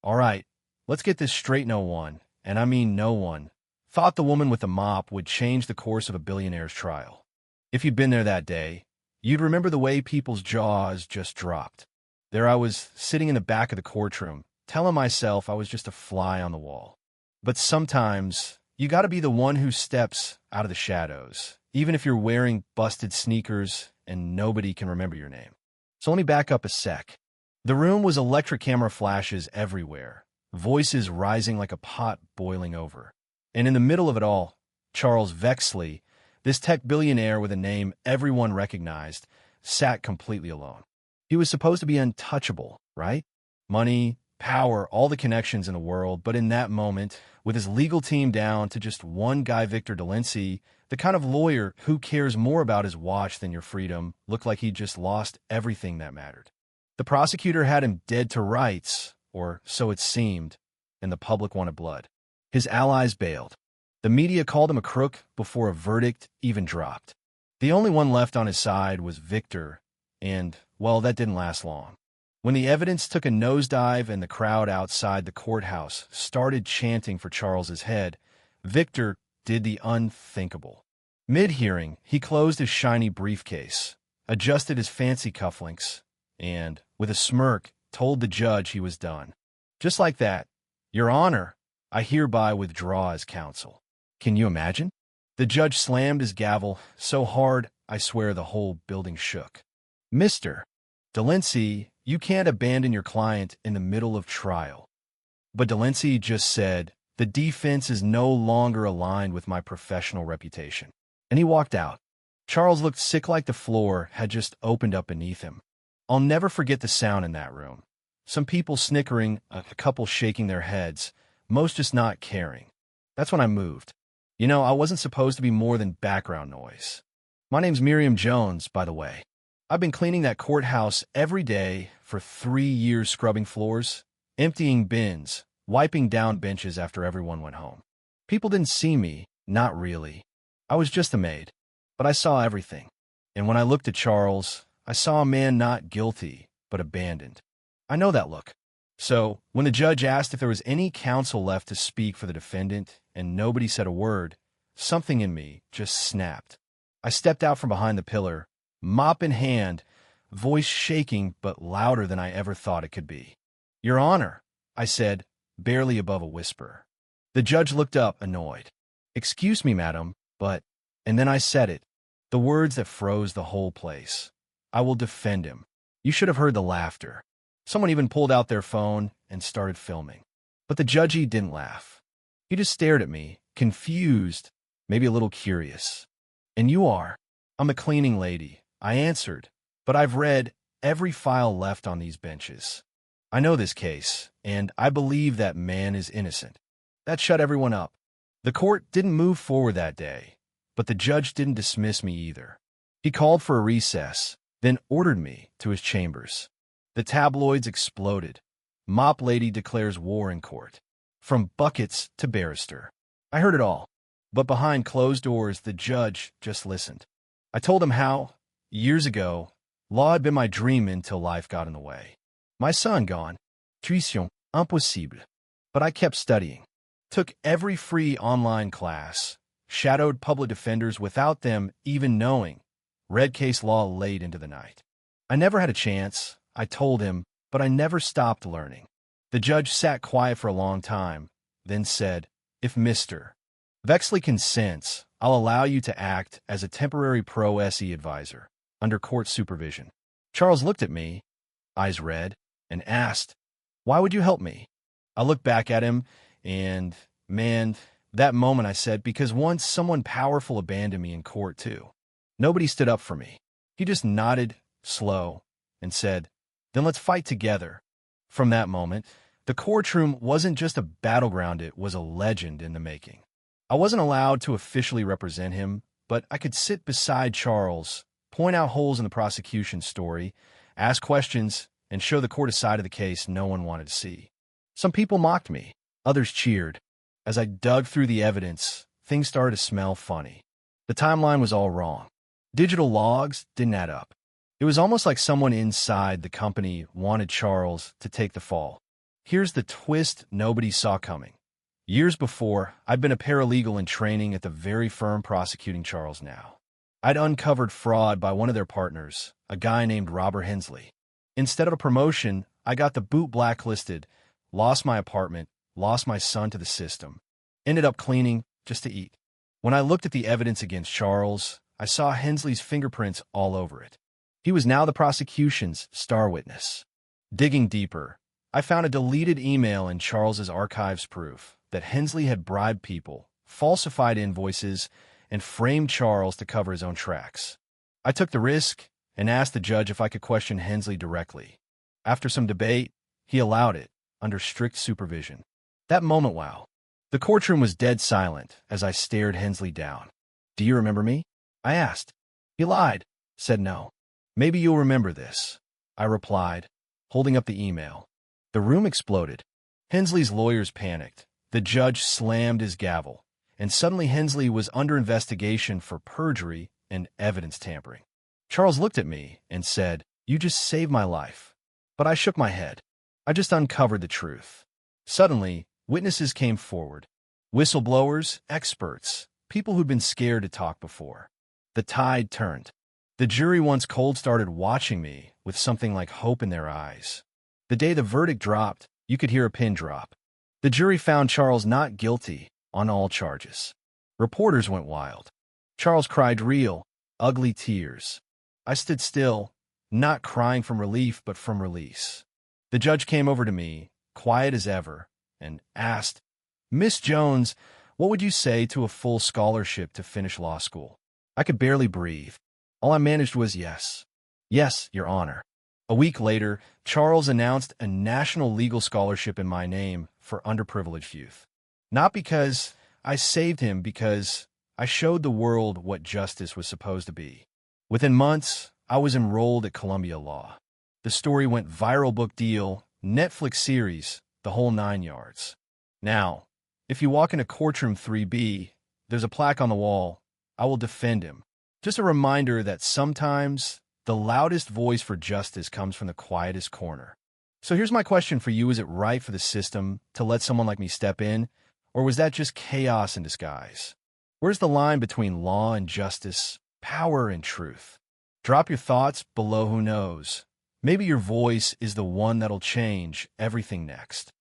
All right, let's get this straight. No one, and I mean no one, thought the woman with the mop would change the course of a billionaire's trial. If you'd been there that day, you'd remember the way people's jaws just dropped. There I was, sitting in the back of the courtroom, telling myself I was just a fly on the wall. But sometimes, you gotta be the one who steps out of the shadows, even if you're wearing busted sneakers and nobody can remember your name. So let me back up a sec. The room was electric camera flashes everywhere, voices rising like a pot boiling over. And in the middle of it all, Charles Vexley, this tech billionaire with a name everyone recognized, sat completely alone. He was supposed to be untouchable, right? Money, power, all the connections in the world, but in that moment, with his legal team down to just one guy, Victor Delancey, the kind of lawyer who cares more about his watch than your freedom, looked like he'd just lost everything that mattered. The prosecutor had him dead to rights, or so it seemed, and the public wanted blood. His allies bailed. The media called him a crook before a verdict even dropped. The only one left on his side was Victor, and, well, that didn't last long. When the evidence took a nosedive and the crowd outside the courthouse started chanting for Charles's head, Victor did the unthinkable. Mid-hearing, he closed his shiny briefcase, adjusted his fancy cufflinks, and, with a smirk, told the judge he was done. Just like that, "Your Honor, I hereby withdraw as counsel." Can you imagine? The judge slammed his gavel so hard, I swear the whole building shook. "Mr. Delancey, you can't abandon your client in the middle of trial." But Delancey just said, "The defense is no longer aligned with my professional reputation." And he walked out. Charles looked sick like the floor had just opened up beneath him. I'll never forget the sound in that room. Some people snickering, a couple shaking their heads, most just not caring. That's when I moved. You know, I wasn't supposed to be more than background noise. My name's Miriam Jones, by the way. I've been cleaning that courthouse every day for 3 years, scrubbing floors, emptying bins, wiping down benches after everyone went home. People didn't see me, not really. I was just a maid, but I saw everything. And when I looked at Charles, I saw a man not guilty, but abandoned. I know that look. So, when the judge asked if there was any counsel left to speak for the defendant, and nobody said a word, something in me just snapped. I stepped out from behind the pillar, mop in hand, voice shaking but louder than I ever thought it could be. "Your Honor," I said, barely above a whisper. The judge looked up, annoyed. "Excuse me, madam, but..." And then I said it, the words that froze the whole place. "I will defend him." You should have heard the laughter. Someone even pulled out their phone and started filming. But the judgey didn't laugh. He just stared at me, confused, maybe a little curious. "And you are?" "I'm a cleaning lady," I answered, "but I've read every file left on these benches. I know this case, and I believe that man is innocent." That shut everyone up. The court didn't move forward that day, but the judge didn't dismiss me either. He called for a recess, then ordered me to his chambers. The tabloids exploded. "Mop lady declares war in court." From buckets to barrister. I heard it all. But behind closed doors, the judge just listened. I told him how, years ago, law had been my dream until life got in the way. My son gone. Tuition impossible. But I kept studying. Took every free online class. Shadowed public defenders without them even knowing. Read case law late into the night. I never had a chance, I told him, but I never stopped learning. The judge sat quiet for a long time, then said, "If Mr. Vexley consents, I'll allow you to act as a temporary pro-SE advisor, under court supervision." Charles looked at me, eyes red, and asked, "Why would you help me?" I looked back at him, and, man, that moment I said, because once someone powerful abandoned me in court too. Nobody stood up for me. He just nodded, slow, and said, "Then let's fight together." From that moment, the courtroom wasn't just a battleground, it was a legend in the making. I wasn't allowed to officially represent him, but I could sit beside Charles, point out holes in the prosecution story, ask questions, and show the court a side of the case no one wanted to see. Some people mocked me, others cheered. As I dug through the evidence, things started to smell funny. The timeline was all wrong. Digital logs didn't add up. It was almost like someone inside the company wanted Charles to take the fall. Here's the twist nobody saw coming. Years before, I'd been a paralegal in training at the very firm prosecuting Charles now. I'd uncovered fraud by one of their partners, a guy named Robert Hensley. Instead of a promotion, I got the boot blacklisted, lost my apartment, lost my son to the system, ended up cleaning just to eat. When I looked at the evidence against Charles, I saw Hensley's fingerprints all over it. He was now the prosecution's star witness. Digging deeper, I found a deleted email in Charles's archives proof that Hensley had bribed people, falsified invoices, and framed Charles to cover his own tracks. I took the risk and asked the judge if I could question Hensley directly. After some debate, he allowed it, under strict supervision. That moment, wow. The courtroom was dead silent as I stared Hensley down. "Do you remember me?" I asked. He lied, said no. "Maybe you'll remember this," I replied, holding up the email. The room exploded. Hensley's lawyers panicked. The judge slammed his gavel, and suddenly Hensley was under investigation for perjury and evidence tampering. Charles looked at me and said, "You just saved my life." But I shook my head. I just uncovered the truth. Suddenly, witnesses came forward. Whistleblowers, experts, people who'd been scared to talk before. The tide turned. The jury, once cold, started watching me with something like hope in their eyes. The day the verdict dropped, you could hear a pin drop. The jury found Charles not guilty on all charges. Reporters went wild. Charles cried real, ugly tears. I stood still, not crying from relief but from release. The judge came over to me, quiet as ever, and asked, "Miss Jones, what would you say to a full scholarship to finish law school?" I could barely breathe. All I managed was yes. "Yes, Your Honor." A week later, Charles announced a national legal scholarship in my name for underprivileged youth. Not because I saved him, because I showed the world what justice was supposed to be. Within months, I was enrolled at Columbia Law. The story went viral, book deal, Netflix series, the whole 9 yards. Now, if you walk into Courtroom 3B, there's a plaque on the wall, "I will defend him." Just a reminder that sometimes the loudest voice for justice comes from the quietest corner. So here's my question for you. Is it right for the system to let someone like me step in, or was that just chaos in disguise? Where's the line between law and justice, power and truth? Drop your thoughts below. Who knows? Maybe your voice is the one that'll change everything next.